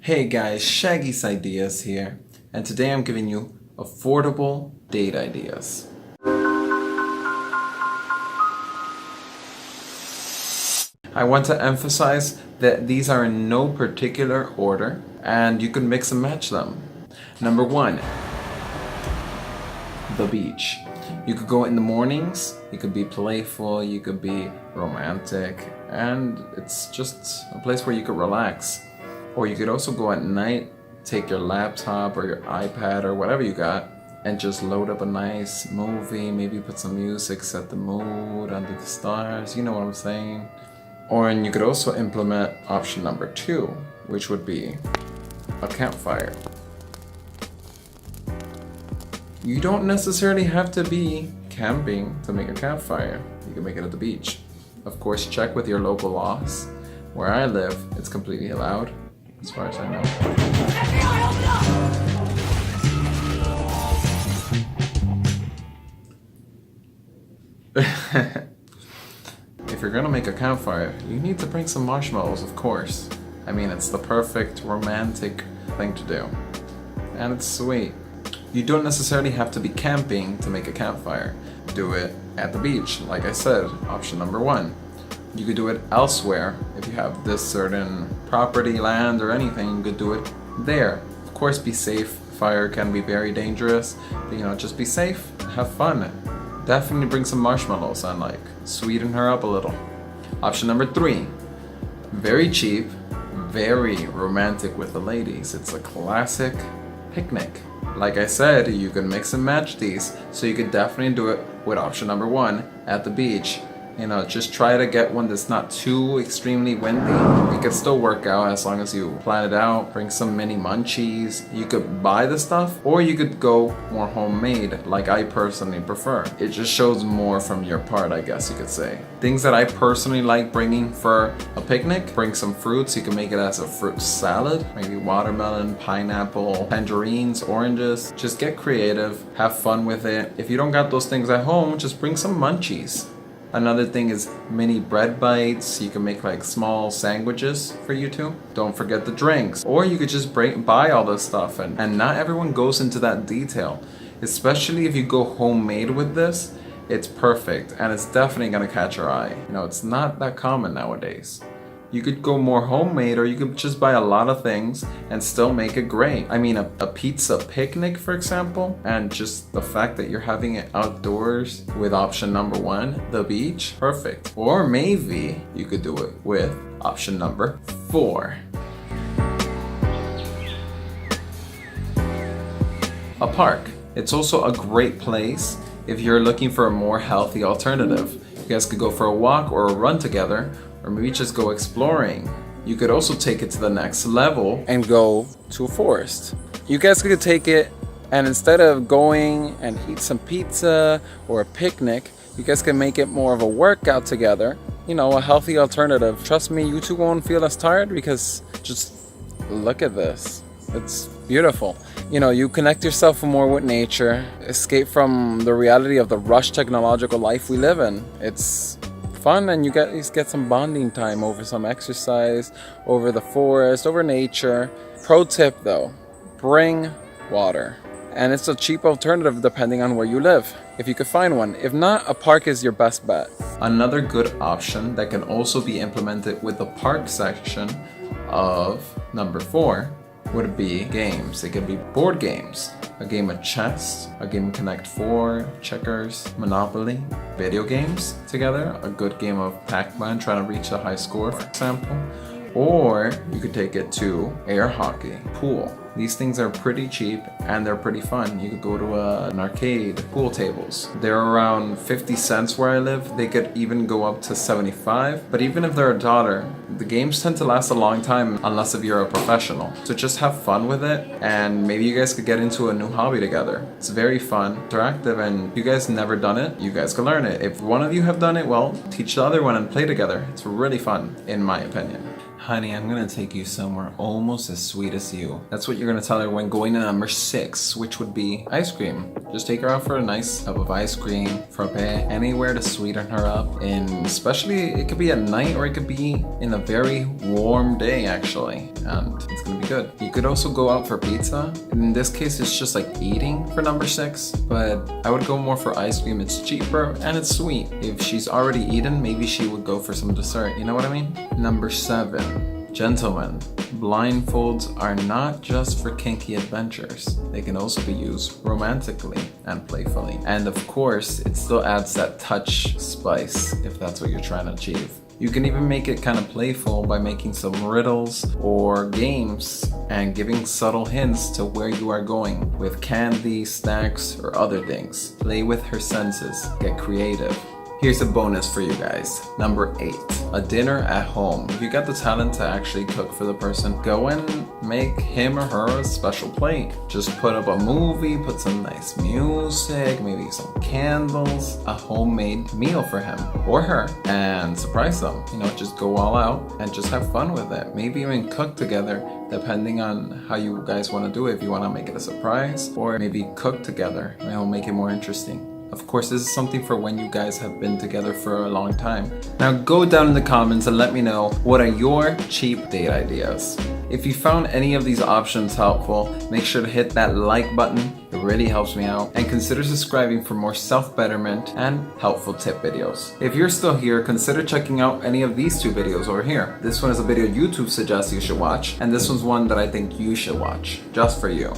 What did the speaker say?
Hey guys, Shaggy's Ideas here, and today I'm giving you affordable date ideas. I want to emphasize that these are in no particular order, and you can mix and match them. Number one, the beach. You could go in the mornings, you could be playful, you could be romantic, and it's just a place where you could relax. Or you could also go at night, take your laptop or your iPad or whatever you got, and just load up a nice movie, maybe put some music, set the mood under the stars, you know what I'm saying? And you could also implement option number two, which would be a campfire. You don't necessarily have to be camping to make a campfire. You can make it at the beach. Of course, check with your local laws. Where I live, it's completely allowed, as far as I know. If you're gonna make a campfire, you need to bring some marshmallows, of course. I mean, it's the perfect romantic thing to do. And it's sweet. You don't necessarily have to be camping to make a campfire. Do it at the beach, like I said, option number one. You could do it elsewhere. If you have this certain property, land, or anything, you could do it there. Of course, be safe. Fire can be very dangerous, but just be safe, have fun. Definitely bring some marshmallows and sweeten her up a little. Option number three, very cheap, very romantic with the ladies. It's a classic picnic. Like I said, you can mix and match these, so you could definitely do it with option number one at the beach. Just try to get one that's not too extremely windy. It could still work out as long as you plan it out. Bring some mini munchies. You could buy the stuff, or you could go more homemade, like I personally prefer. It just shows more from your part, I guess you could say. Things that I personally like bringing for a picnic: bring some fruits. You can make it as a fruit salad, maybe watermelon, pineapple, tangerines, oranges. Just get creative, have fun with it. If you don't got those things at home, just bring some munchies. Another thing is mini bread bites. You can make small sandwiches for you two. Don't forget the drinks. Or you could just buy all this stuff, and not everyone goes into that detail. Especially if you go homemade with this, it's perfect, and it's definitely gonna catch your eye. It's not that common nowadays. You could go more homemade, or you could just buy a lot of things and still make it great. I mean, a pizza picnic, for example, and just the fact that you're having it outdoors with option number one, the beach, perfect. Or maybe you could do it with option number four, a park. It's also a great place if you're looking for a more healthy alternative. You guys could go for a walk or a run together, or maybe just go exploring. You could also take it to the next level and go to a forest. You guys could take it, and instead of going and eat some pizza or a picnic, you guys can make it more of a workout together. A healthy alternative. Trust me, you two won't feel as tired, because just look at this. It's beautiful. You connect yourself more with nature, escape from the reality of the rushed technological life we live in. It's fun, and you guys get some bonding time over some exercise, over the forest, over nature. Pro tip though, bring water. And it's a cheap alternative depending on where you live, if you could find one. If not, a park is your best bet. Another good option that can also be implemented with the park section of number four would be games. It could be board games, a game of chess, a game of Connect 4, checkers, Monopoly, video games together, a good game of Pac-Man, trying to reach a high score, for example. Or you could take it to air hockey, pool. These things are pretty cheap and they're pretty fun. You could go to an arcade, pool tables. They're around 50 cents where I live. They could even go up to 75. But even if they're $1, the games tend to last a long time unless if you're a professional. So just have fun with it, and maybe you guys could get into a new hobby together. It's very fun, interactive, and if you guys never done it, you guys can learn it. If one of you have done it, well, teach the other one and play together. It's really fun, in my opinion. Honey, I'm gonna take you somewhere almost as sweet as you. That's what you're gonna tell her when going to number 6, which would be ice cream. Just take her out for a nice cup of ice cream, frappe, anywhere to sweeten her up. And especially, it could be at night or it could be in a very warm day actually. And it's gonna be good. You could also go out for pizza. In this case, it's just like eating for number 6, but I would go more for ice cream. It's cheaper and it's sweet. If she's already eaten, maybe she would go for some dessert. You know what I mean? Number 7. Gentlemen, blindfolds are not just for kinky adventures. They can also be used romantically and playfully. And of course, it still adds that touch spice if that's what you're trying to achieve. You can even make it kind of playful by making some riddles or games and giving subtle hints to where you are going with candy, snacks, or other things. Play with her senses. Get creative. Here's a bonus for you guys. Number 8, a dinner at home. If you got the talent to actually cook for the person, go and make him or her a special plate. Just put up a movie, put some nice music, maybe some candles, a homemade meal for him or her, and surprise them. You know, just go all out and just have fun with it. Maybe even cook together, depending on how you guys want to do it. If you want to make it a surprise, or maybe cook together, it'll make it more interesting. Of course, this is something for when you guys have been together for a long time. Now go down in the comments and let me know, what are your cheap date ideas? If you found any of these options helpful, make sure to hit that like button. It really helps me out. And consider subscribing for more self-betterment and helpful tip videos. If you're still here, consider checking out any of these 2 videos over here. This one is a video YouTube suggests you should watch, and this one's one that I think you should watch, just for you.